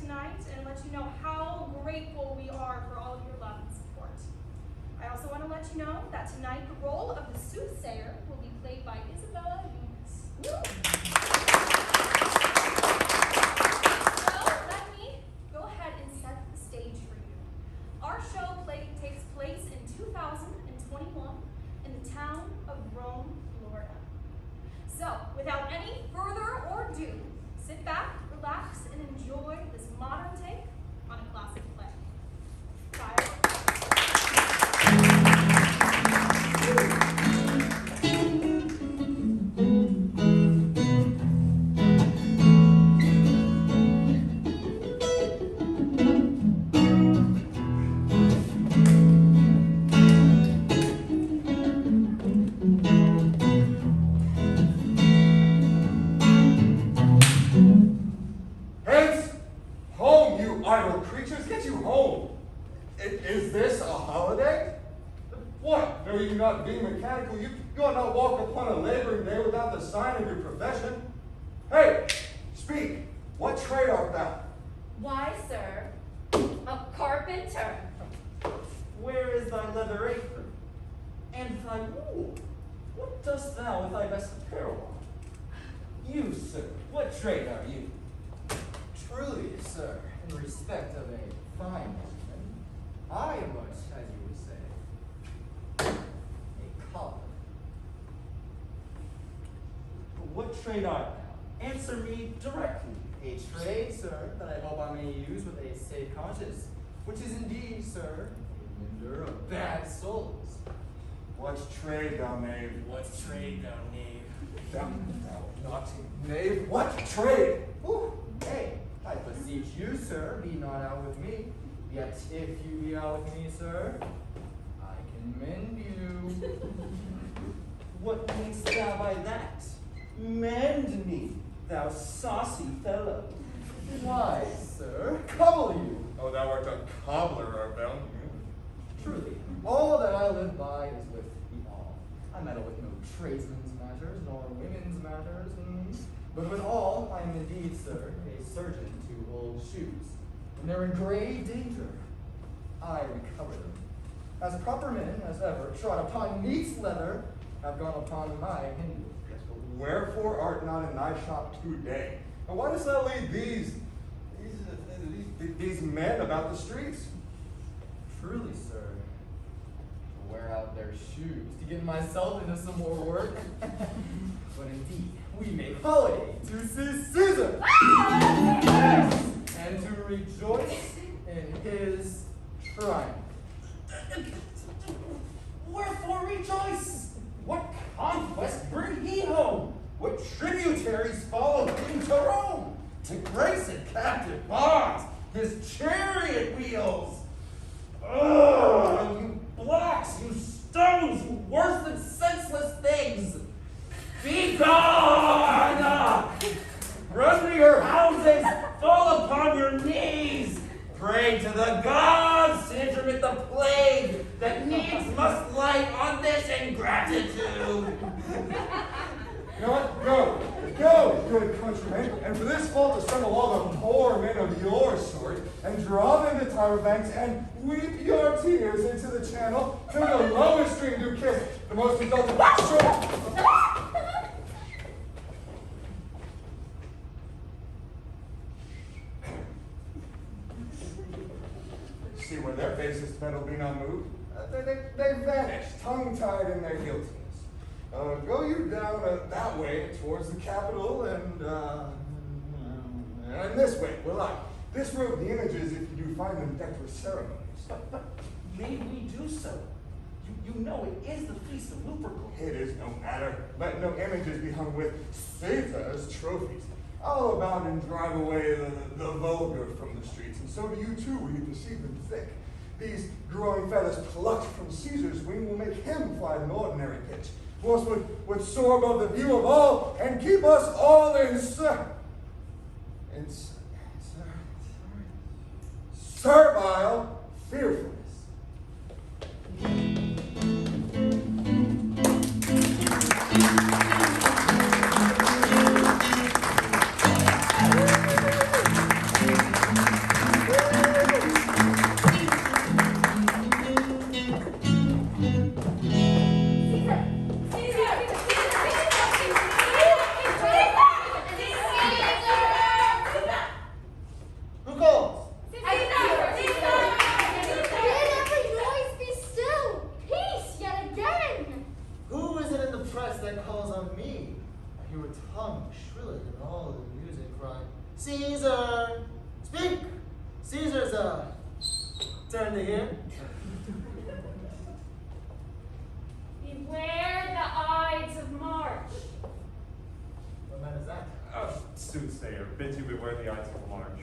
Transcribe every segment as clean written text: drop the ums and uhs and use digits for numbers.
tonight and let you know how grateful we are for all of your love and support. I also want to let you know that tonight the role of the soothsayer will be played by Isabella Eunice. So let me go ahead and set the stage for you. Our show takes place in 2021 in the town of Rome, Florida. So, without any further ado, sit back, relax, and enjoy this modern take on a classic play. Not being mechanical, you ought not walk upon a laboring day without the sign of your profession. Hey, speak. What trade art thou? Why, sir, a carpenter. Where is thy leather apron? And thy wool? What dost thou with thy best apparel on? You, sir, what trade are you? Truly, sir, in respect of a fine gentleman, I am much, as you would say, a cobbler. What trade art thou? Answer me directly. A trade, sir, that I hope I may use with a safe conscience, which is indeed, sir, a mender of bad souls. What trade, thou knave? What trade, thou knave? Thou naughty knave, what trade? Ooh, nay, I beseech you, sir, be not out with me. Yet if you be out with me, sir, I can mend you. What meanest thou by that? Mend me, thou saucy fellow. Why, sir, cobble you. Oh, thou art a cobbler, art thou? Truly, all that I live by is with the all. I meddle with no tradesmen's matters, nor women's matters, but with all, I am indeed, sir, a surgeon to old shoes. When they're in grave danger, I recover them. As proper men as ever trod upon neat's leather have gone upon my hindu. Wherefore art not in thy shop today? And why dost thou lead these men about the streets? Truly, sir, to wear out their shoes, to get myself into some more work. But indeed, we make holiday to see Caesar, yes, and to rejoice in his triumph. Wherefore rejoice? What conquest bring he home? What tributaries follow him to Rome? To grace and captive bonds, his chariot wheels. Ugh, you blocks, you stones, you worse than senseless things. Be gone! Run to your houses, fall upon your knees, pray to the gods to intermit the plague that needs must light on this ingratitude. You know what? Go, good countrymen, and for this fault assemble all the poor men of your sort, and draw them to Tiber banks, and weep your tears into the channel, till the lowest stream do kiss the most indulgent shore. See where their basest men will be not moved? They vanish, tongue-tied in their guiltiness. Go you down that way towards the Capitol, and this way, will I. Disrobe the images if you do find them decked with ceremonies. But may we do so? You know it is the feast of Lupercal. It is no matter. Let no images be hung with Caesar's trophies. I'll about and drive away the vulgar from the streets, and so do you too when you perceive them thick. These growing feathers plucked from Caesar's wing will make him fly an ordinary pitch. Force would soar above the view of all and keep us all in servile fearfulness. Caesar! Speak! Caesar's turn to hear. Beware the Ides of March. What man is that? Soothsayer, bid you beware the Ides of March.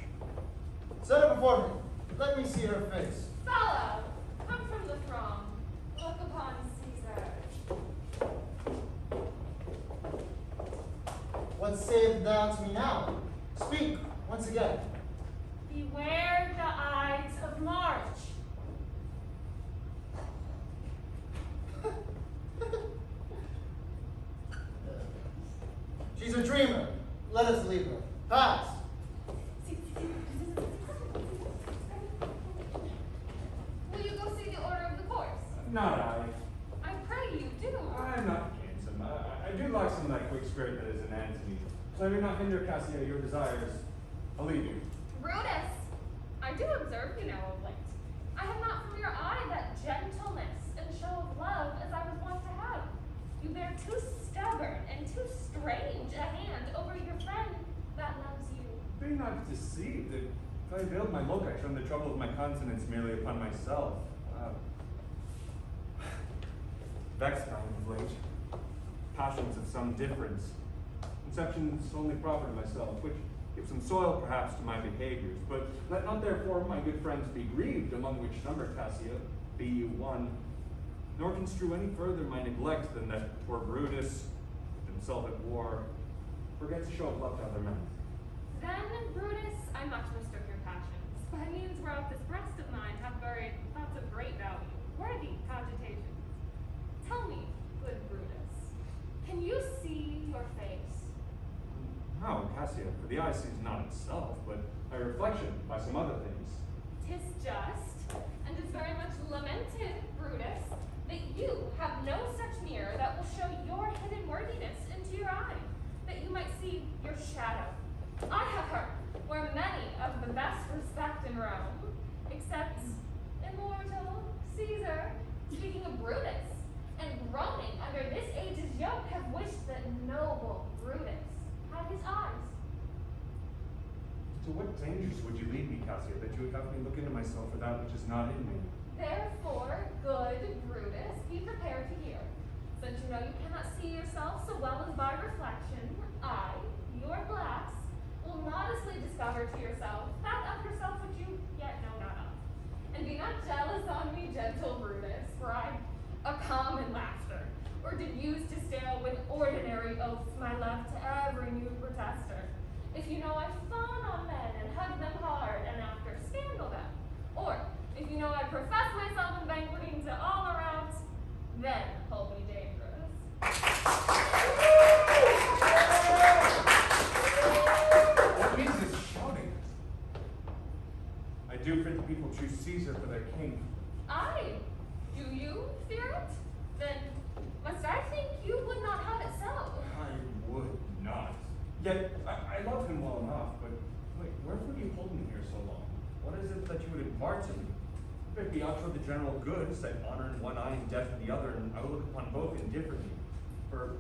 Set her before me. Let me see her face. Follow, come from the throng. Look upon Caesar. What sayest thou to me now? Speak once again. Beware the Ides of March. She's a dreamer. Let us leave her. Pass. Will you go see the order of the course? Not I. I pray you do. I'm not handsome. I do like some of that quick spirit that is an Antony. So I do not hinder, Cassia, your desires. I'll leave you. Brutus, I do observe you now of late. I have not from your eye that gentleness and show of love as I was wont to have. You bear too stubborn and too strange a hand over your friend that loves you. Be not deceived. If I veiled my look, I turned the trouble of my consonance merely upon myself. Vexed I am of late. Passions of some difference. Conceptions only proper to myself, which give some soil perhaps to my behaviors. But let not therefore my good friends be grieved, among which number, Cassia, be you one. Nor construe any further my neglect than that poor Brutus, himself at war, forgets to show of love to other men. Then, Brutus, I much mistook your passions. By means whereof this breast of mine hath buried thoughts of great value, worthy cogitations. Tell me, good Brutus, can you see your face? How, Cassia, for the eye sees not itself, but by reflection, by some other things. 'Tis just, and is very much lamented, Brutus, that you have no such mirror that will show your hidden worthiness into your eye, that you might see your shadow. I have heard where many of the best respect in Rome, except immortal Caesar, speaking of Brutus, and groaning under this age's yoke, have wished that noble Brutus had his eyes. To what dangers would you lead me, Cassia, that you would have me look into myself for that which is not in me? Therefore, good Brutus, be prepared to hear. Since you know you cannot see yourself so well as by reflection, I, your glass, will modestly discover to yourself that of yourself which you yet know not of. And be not jealous on me, gentle Brutus, for I a common laughter, or did use to stale with ordinary oaths my love to every new protester. If you know I fawn on men and hug them hard, and after scandal them, or if you know I profess myself in banqueting to all around, then hold me dangerous. What means this shouting? I do for the people choose Caesar for their king. Aye, do you fear it? Then must I think you would not have it so? I would not. Yet, I love him well enough, but wait, wherefore do you hold me here so long? What is it that you would impart to me? If it be out for the general good, set honor in one eye and death in the other, and I will look upon both indifferently. For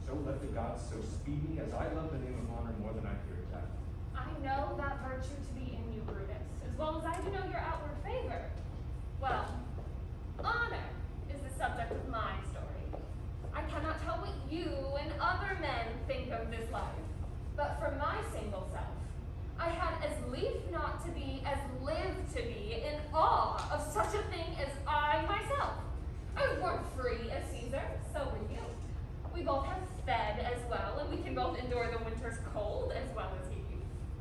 so let the gods so speed me, as I love the name of honor more than I fear death. I know that virtue to be in you, Brutus, as well as I do know your outward favor. Well, honor is the subject of my story. I cannot tell what you and other men think of this life, but for my single self, I had as lief not to be as live to be in awe of such a thing as I myself. I was born free as Caesar, so were you. We both have fed as well, and we can both endure the winter's cold as well as he.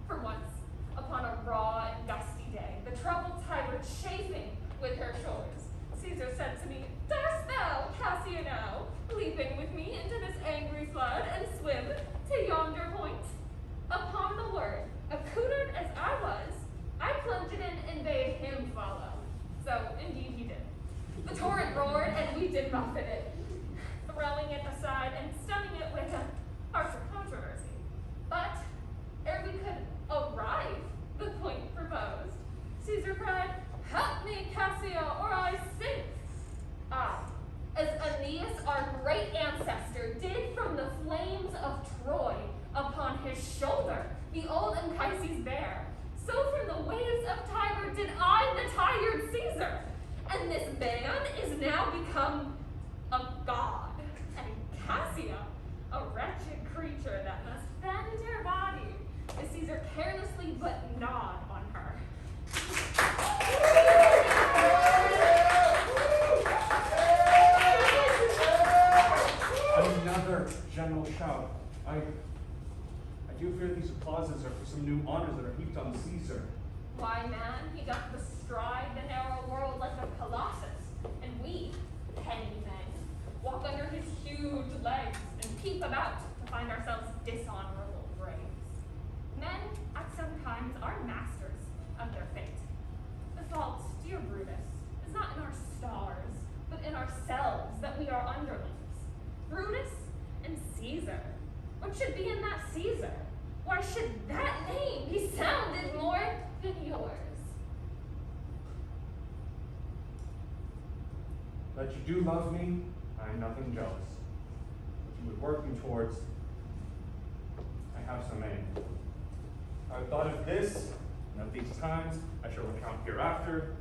For once, upon a raw and gusty day, the troubled Tiber chafing with her shores, Caesar said to me, "Darst thou, Cassiano, leap in with me into this angry flood and swim to yonder point?" Upon the word, accoutered as I was, I plunged in and bade him follow. So, indeed he did. The torrent roared, and we did buffet it, throwing it aside and stunning it with a harsher controversy. But, ere we could arrive the point proposed, Caesar cried, "Help me, Cassio, or I sink!" As Aeneas, our great ancestor, did from the flames of Troy upon his shoulder, the old and crises bear, so from the waves of Tiber did I the tired Caesar. And this man is now become a god, and Cassia, a wretched creature that must bend her body, as Caesar carelessly but nod on her. Another general shout. I do fear these applauses are for some new honors that are heaped on Caesar. Why, man, he doth bestride the narrow world like a colossus, and we, petty men, walk under his huge legs and peep about to find ourselves dishonorable graves. Men, at some times, are masters of their fate. The fault, dear Brutus, is not in our stars, but in ourselves that we are underlings. Brutus and Caesar. What should be in that Caesar? Why should that name be sounded more than yours? That you do love me, I am nothing jealous. What you would work me towards, I have some aim. I have thought of this, and of these times I shall recount hereafter.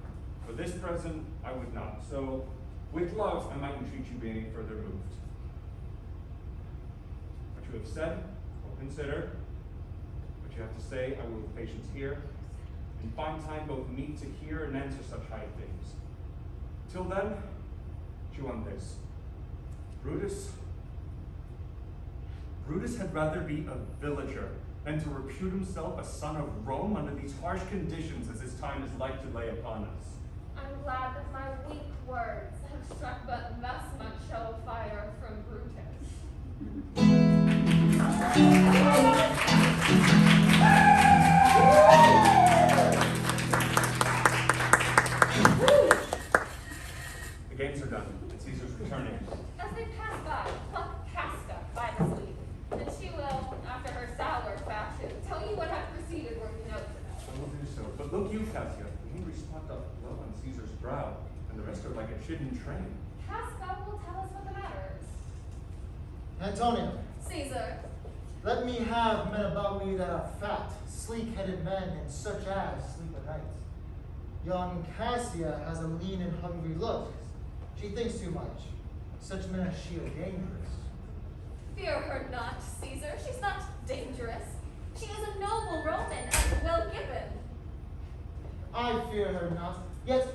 For this present, I would not. So, with love, I might entreat you be any further moved. What you have said, I will consider. What you have to say, I will with patience hear, and find time both meet to hear and answer such high things. Till then, chew on this. Brutus had rather be a villager than to repute himself a son of Rome under these harsh conditions as his time is like to lay upon us. I'm glad that my weak words have struck but thus much show of fire from Brutus. The games are done, and Caesar's returning. As they pass by, pluck Casca by the sleeve, and she will, after her sour fashion, tell you what hath proceeded where you know to know. I will do so. But look you, Cassia, the angry spot doth glow on Caesar's brow, and the rest are like a chidden train. Casca will tell us what the matter is. Antonio, Caesar. let me have men about me that are fat, sleek-headed men, and such as sleep at night. Young Cassia has a lean and hungry look. She thinks too much. Such men as she are dangerous. Fear her not, Caesar. She's not dangerous. She is a noble Roman and well given. I fear her not. Yet,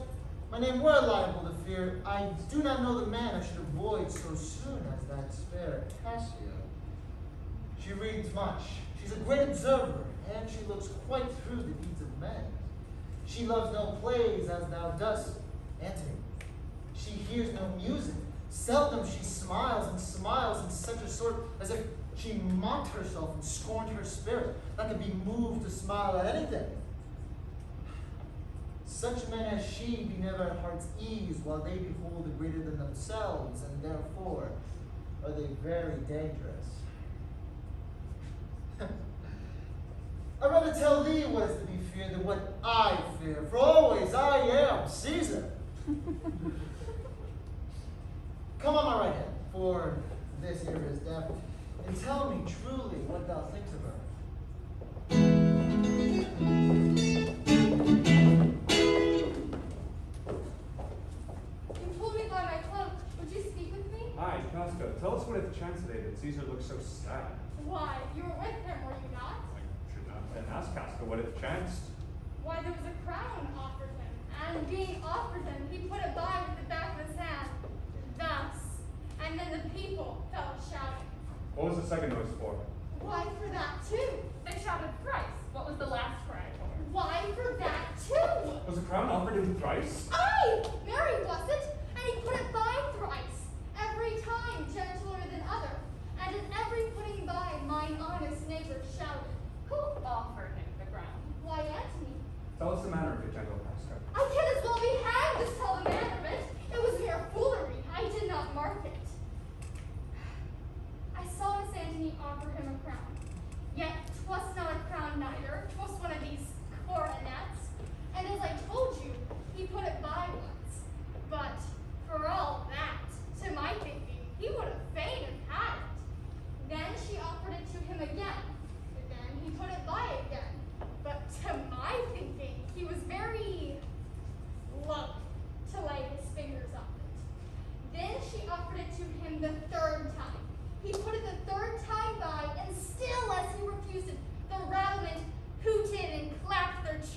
my name were liable to fear. I do not know the man I should avoid so soon as that fair Cassia. She reads much. She's a great observer, and she looks quite through the deeds of men. She loves no plays as thou dost, Antony. She hears no music. Seldom she smiles, and smiles in such a sort as if she mocked herself and scorned her spirit, that could be moved to smile at anything. Such men as she be never at heart's ease, while they behold the greater than themselves, and therefore are they very dangerous. I'd rather tell thee what is to be feared than what I fear, for always I am Caesar. Come on my right hand, for this here is death, and tell me truly what thou thinkst of her. You pulled me by my cloak. Would you speak with me? Aye, Casca, tell us what hath chanced today that Caesar looks so sad. Why, you were with him, were you not? I should not then ask Casca what hath chanced. Why, there was a crown offered him, and being offered him, he put it by with the back of his hand, thus, and then the people fell shouting. What was the second noise for? Why, for that too? They shouted thrice. What was the last cry for? Why, for that too? Was the crown offered him thrice? Aye, Mary was it, and he put it by thrice, every time gentler than other, and in every putting by, mine honest neighbor shouted. Who offered him the ground? Why, Antony, Tell us the manner of it, gentle Casca. I can as well be hanged as tell the manner of it. It was mere foolery. I did not mark it. I saw Miss Antony offer him a crown. Yet 'twas not a crown neither. 'Twas one of these coronets. And as I told you, he put it by once. But for all that, to my thinking, he would have fain have had it. Then she offered it to him again. But then he put it by again.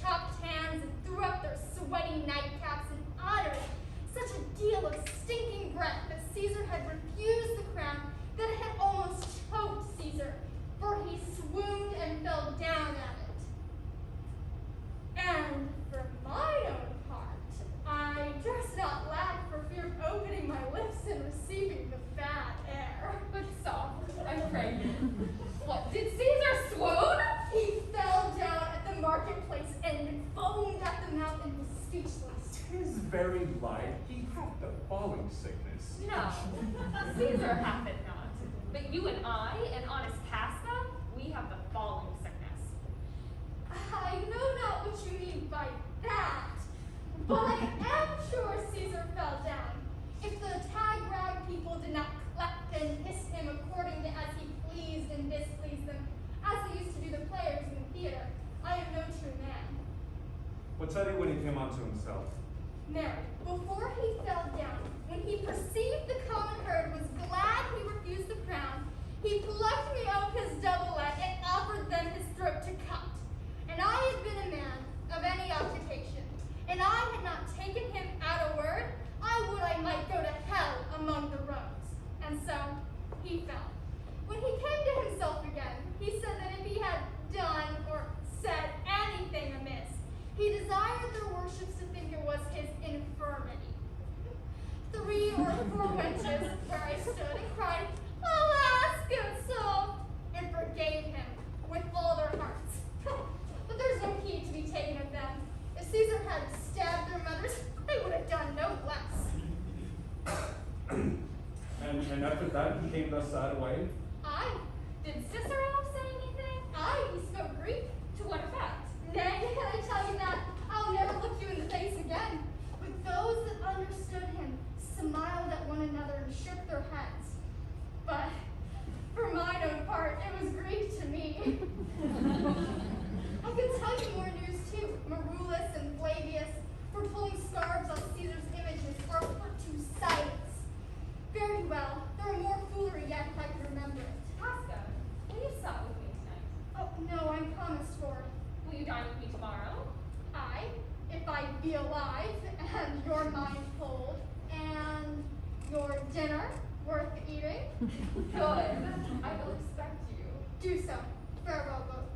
chapped hands and threw up their sweaty nightcaps and uttered such a deal of stinking breath that Caesar had refused the crown that it had almost choked Caesar, for he swooned and fell down at it. And for my own part, I durst not laugh for fear of opening my lips and receiving the bad air. But soft, I pray you. What, did Caesar swoon? He fell down at the marketplace and foamed at the mouth and was speechless. 'Tis very light. He hath the falling sickness. No, Caesar hath it not. But you and I, and honest Casca, we have the falling sickness. I know not what you mean by that, but I am sure Caesar fell down. If the tag-rag people did not clap and hiss him according to as he pleased and displeased them, as they used to do the players in the theater, I am no true man. What said he when he came unto himself? Mary, before he fell down, when he perceived the common herd was glad he refused the crown, he plucked me out his double leg and offered them his throat to cut. And I had been a man of any occupation, and I had not taken him at a word, I would I might go to hell among the roads. And so he fell. When he came to himself again, he said that if he had done or said anything amiss, he desired their worships to think it was his infirmity. 3 or 4 wenches where I stood and cried, "Alas, good soul," and forgave him with all their hearts. But there's no heed to be taken of them. If Caesar had stabbed their mothers, they would have done no less. And after that he came thus sad away? Aye. Did Cicero say anything? Aye, he spoke Greek. To what effect? Nay, can I tell you that I'll never look you in the face again. But those that understood him smiled at one another and shook their heads. But for mine own part, it was Greek to me. I could tell you more news too. Marulus and Flavius were pulling scarves on Caesar's images or put to silence. Very well. There were more foolery yet if I could remember it. Casca, will you sup with me tonight? Oh, no, I'm promised for it. Will you dine with me tomorrow? I, if I be alive, and your mind cold, and your dinner worth eating. Good. I will expect you. Do so. Farewell, both.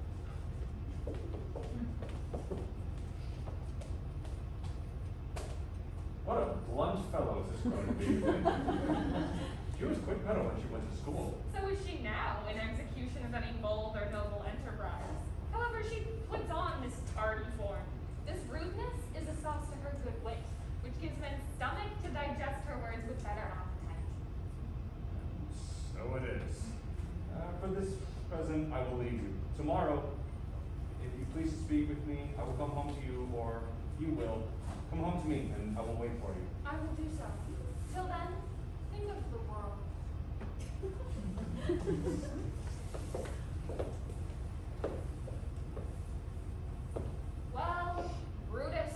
What a blunt fellow is this going to be. She was quick better when she went to school. So is she now in execution of any bold or noble enterprise. However, she puts on this tardy form. This rudeness is a sauce to her good wit, which gives men stomach to digest her words with better appetite. So it is. For this present, I will leave you. Tomorrow, if you please to speak with me, I will come home to you, or you will. Come home to me, and I will wait for you. I will do so. Till then, think of the world. Well, Brutus,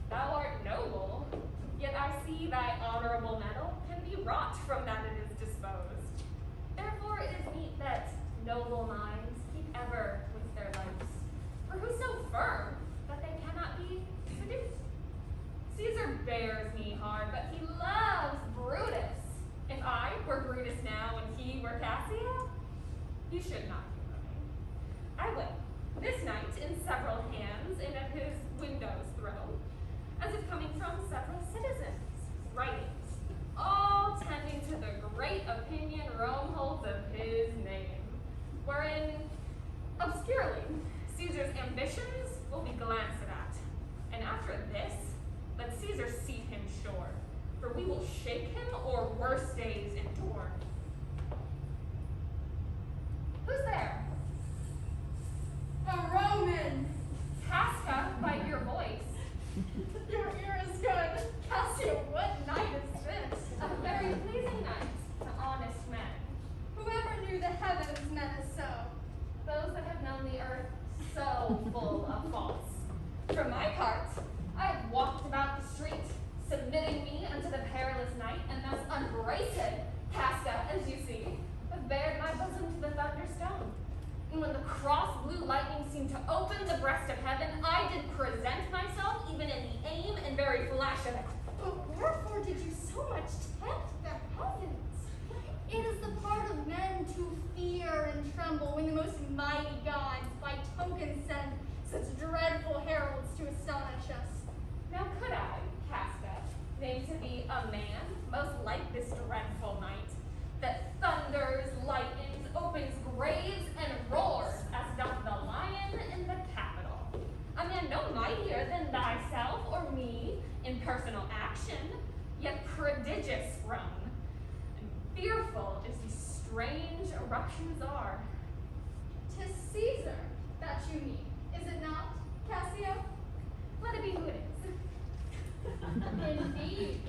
thou art noble, yet I see thy honorable metal can be wrought from that it is disposed. Therefore it is meet that noble minds keep ever with their lives. For who so firm that they cannot be seduced? Caesar bears me hard, but he loves Brutus. If I were Brutus now and he were Cassio, he should not be living. I will, this night, in several hands, and at his windows throw, as if coming from several citizens, writings, all tending to the great opinion Rome holds of his name, wherein, obscurely, Caesar's ambitions will be glanced at, and after this, let Caesar seat him sure, for we will shake him or worse days endure. Who's there? A Roman! Casca, by your voice. Your ear is good. Cassio, what night is this? A very pleasing night to honest men. Whoever knew the heavens meant as so? Those that have known the earth so full of faults. For my part, I have walked about the street, submitting me unto the perilous night, and thus unbraced, Casca, as you see, have bared my bosom to the thunderstone. And when the cross blue lightning seemed to open the breast of heaven, I did present myself, even in the aim and very flash of it. But wherefore did you so much tempt the heavens? It is the part of men to fear and tremble when the most mighty gods by token send such dreadful heralds to astonish us. Now could I, Casca, name to thee a man most like this dreadful night, that thunders, lightens, opens graves, and roars as doth the lion in the Capitol? A man no mightier than thyself or me in personal action, yet prodigious grown, and fearful as these strange eruptions are. 'Tis Caesar that you mean, is it not, Cassio? Let it be who it is. Indeed.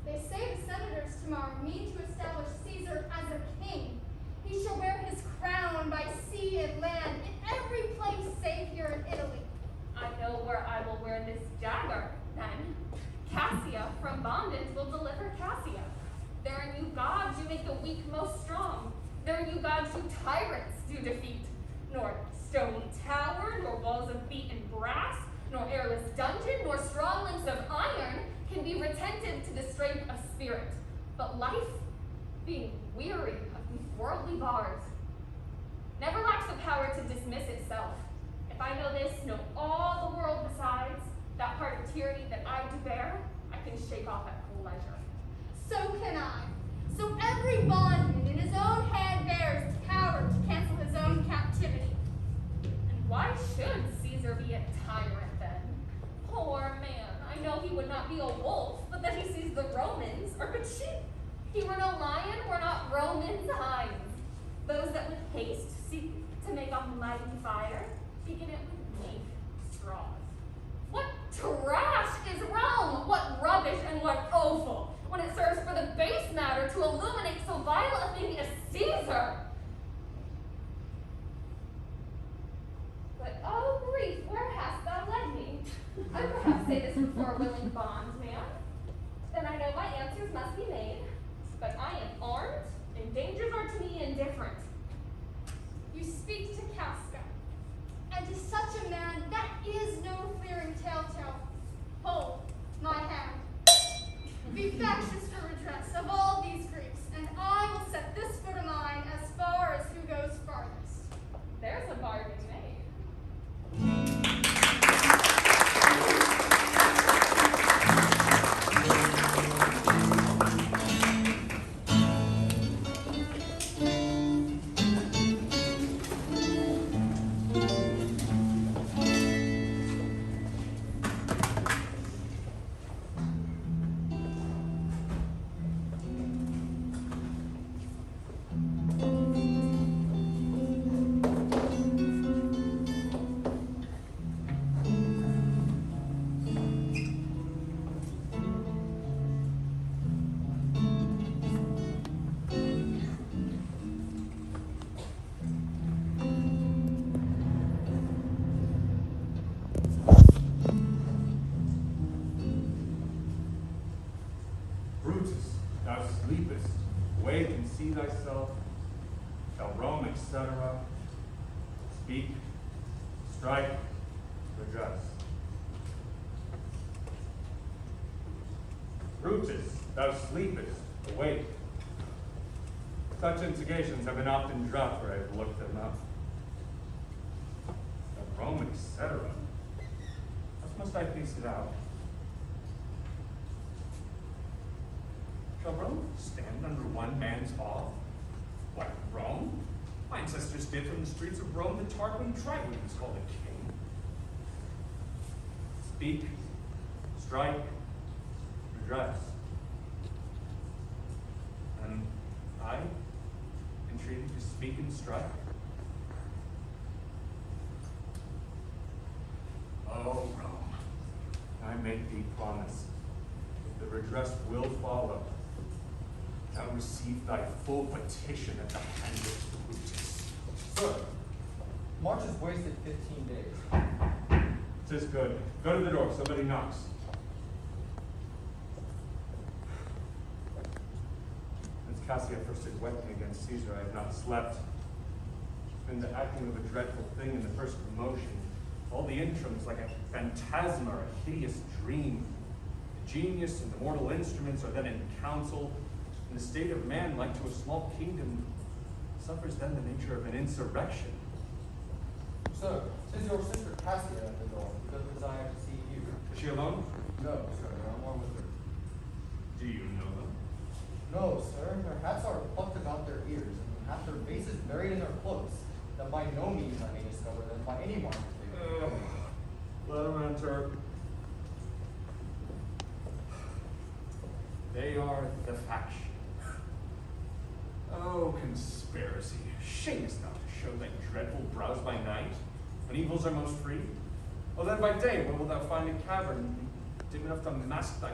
They say the senators tomorrow mean to establish Caesar as a king. He shall wear his crown by sea and land in every place save here in Italy. I know where I will wear this dagger, then. Cassia from bondage will deliver Cassia. There are new gods you make the weak most strong. There are new gods you tyrants do defeat. Nor stone tower, nor walls of beaten brass, nor airless dungeon, nor strong links of iron can be retentive to the strength of spirit. But life, being weary of these worldly bars, never lacks the power to dismiss itself. If I know this, know all the world besides, that part of tyranny that I do bear, I can shake off at pleasure. So can I. So every bondman in his own hand bears power to cancel his own captivity. And why should Caesar be a tyrant then? Poor man, I know he would not be a wolf, but that he sees the Romans are but sheep. He were no lion, were not Romans hinds. Those that with haste seek to make a mighty fire, begin it with weak straws. What trash is Rome? What rubbish and what offal, when it serves for the base matter to illuminate so vile a thing as Caesar? But oh grief, where hast thou led me? I perhaps say this before a willing bondman. Then I know my answers must be made. But I am armed, and dangers are to me indifferent. You speak to Casca, and to such a man that is no fearing telltale. Hold my hand. Be factious for redress of all these griefs, and I will set this foot of mine as far as who goes farthest. There's a bargain made. Thou sleepest, wake and see thyself, shall roam, etc. Speak, strike, redress. Brutus, thou sleepest, awake. Such instigations have been often dropped where I have looked them up. Shall roam, etc. Thus must I piece it out. Shall Rome stand under one man's awe? What, Rome? My ancestors did from the streets of Rome the Tarquin Tribune was called a king. Speak, strike, redress. And I entreat you to speak and strike. Oh, Rome, I make thee promise, if the redress will follow, thou receive thy full petition at the hand of Brutus. Sir, March has wasted 15 days. 'Tis good. Go to the door. Somebody knocks. It's Cassia first did wet me against Caesar, I have not slept. It's been the acting of a dreadful thing in the first commotion. All the interims like a phantasma or a hideous dream. The genius and the mortal instruments are then in council, and the state of man, like to a small kingdom, suffers then the nature of an insurrection. Sir, since your sister Cassia at the door, we does desire to see you. Is she alone? No, sir, there are more with her. Do you know them? No, sir, their hats are plucked about their ears, and half their faces buried in their cloaks, that by no means I may discover them by any mark of favor. Let them enter. They are the faction. Oh, conspiracy. Shamest thou to show thy dreadful brows by night, when evils are most free? Oh, then by day, where wilt thou find a cavern dim enough to mask thy